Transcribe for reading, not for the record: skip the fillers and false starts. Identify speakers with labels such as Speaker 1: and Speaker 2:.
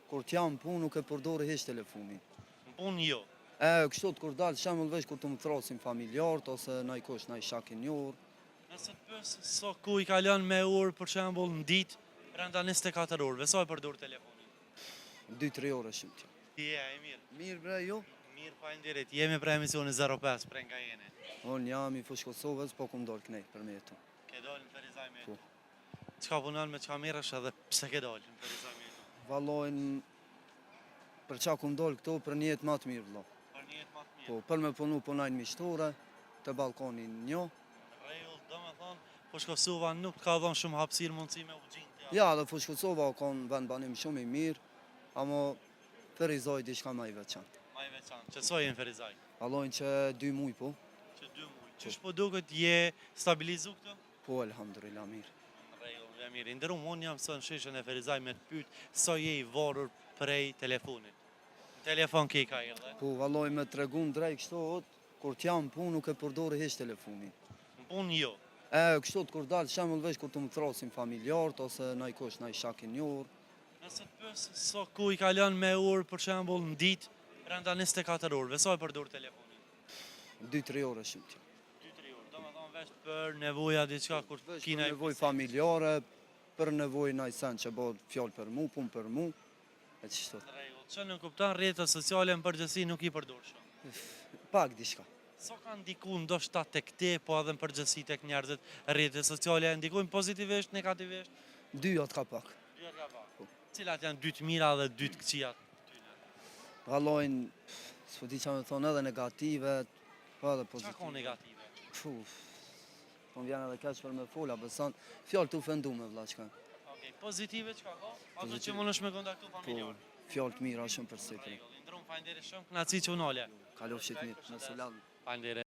Speaker 1: Kur t'jam punë nuk e përdori hiç telefonin.
Speaker 2: Në punë jo.
Speaker 1: Kështu kur dalë shembull veç kur të më thrasin familjarët ose naj kush, naj shak i njohur.
Speaker 2: Nëse të pyes sa ku i kalon me orë për shembull në ditë, brenda 24 orëve, sa e përdor telefonin?
Speaker 1: 2-3 orë shumë.
Speaker 2: E mirë.
Speaker 1: Mirë bre, jo?
Speaker 2: Mirë, faleminderit. Jemi për emisionin 05 prej nga jeni.
Speaker 1: Unë jam i fush Kosovës, po kum dal knej për me jetu.
Speaker 2: Ke dalë në Ferizaj me
Speaker 1: Po.
Speaker 2: Çka punon me çka merresh edhe pse ke dalë në Ferizaj me jetu?
Speaker 1: Vallojn për çka kum dal këtu për një jetë më të mirë vëlla.
Speaker 2: Për një jetë më të mirë.
Speaker 1: Po, për me punu punajnë mishtore, të balkonin një.
Speaker 2: Rregull, domethënë, Fush Kosova nuk ka dhënë shumë hapësirë mundësi me u gjindja.
Speaker 1: Ja, dhe fush Kosova ka në vend banim shumë i mirë, ama Ferizaj diçka më i veçantë.
Speaker 2: Ma i veçantë. Që sa je në Ferizaj?
Speaker 1: Vallojn që 2 muj po.
Speaker 2: Që 2 muaj. Çish po duket je stabilizu këtu?
Speaker 1: Po, elhamdulillah mirë.
Speaker 2: Rregull, e mirë. Ndërrum, unë jam së në shishën e Ferizaj me të pyet sa je i varur prej telefonit. Në telefon ke i ka edhe?
Speaker 1: Po, valloj me tregun drejt kështu, kur t'jam punë nuk e përdori hiç telefonin.
Speaker 2: Në punë jo.
Speaker 1: Kështu kur dalë shembull veç kur të më thrasin familjarët ose naj kush, naj shak i njohur.
Speaker 2: Nëse të pyes sa ku i kalon me orë për shembull në ditë, brenda 24 orëve, sa e përdor telefonin?
Speaker 1: 2-3 orë shumë.
Speaker 2: 2-3 orë. Domethënë veç për nevoja diçka kur
Speaker 1: Veç
Speaker 2: kina
Speaker 1: për nevojë familjare, për nevojë naj sen që bëhet fjalë për mu, punë për mu, e çështot.
Speaker 2: Rregull. Çë nuk kupton rrjetet sociale në përgjithësi nuk i përdor shumë.
Speaker 1: Pak diçka.
Speaker 2: Sa ka ndikuar ndoshta tek ti, po edhe në përgjithësi tek njerëzit, rrjetet sociale ndikojnë pozitivisht, negativisht?
Speaker 1: Dyjat ka pak.
Speaker 2: Dyja ka pak. Cilat janë dy të mira dhe dy të këqija tyne?
Speaker 1: Vallojn, s'po di çfarë më thonë edhe negative, po edhe
Speaker 2: Çka
Speaker 1: pozitive.
Speaker 2: ka negative?
Speaker 1: Po vjen edhe kaq për me fola, beson, fjalë të ofendume vëlla çka.
Speaker 2: Okej, pozitive çka ka? Ato që
Speaker 1: Pozitive.
Speaker 2: mundesh me kontaktu
Speaker 1: Po,
Speaker 2: familjar.
Speaker 1: fjalë të mira shumë për sipër.
Speaker 2: Rregull, ndrum faleminderit shumë. Knaçi çunole.
Speaker 1: Kalofshit mirë, në selam.
Speaker 2: Faleminderit.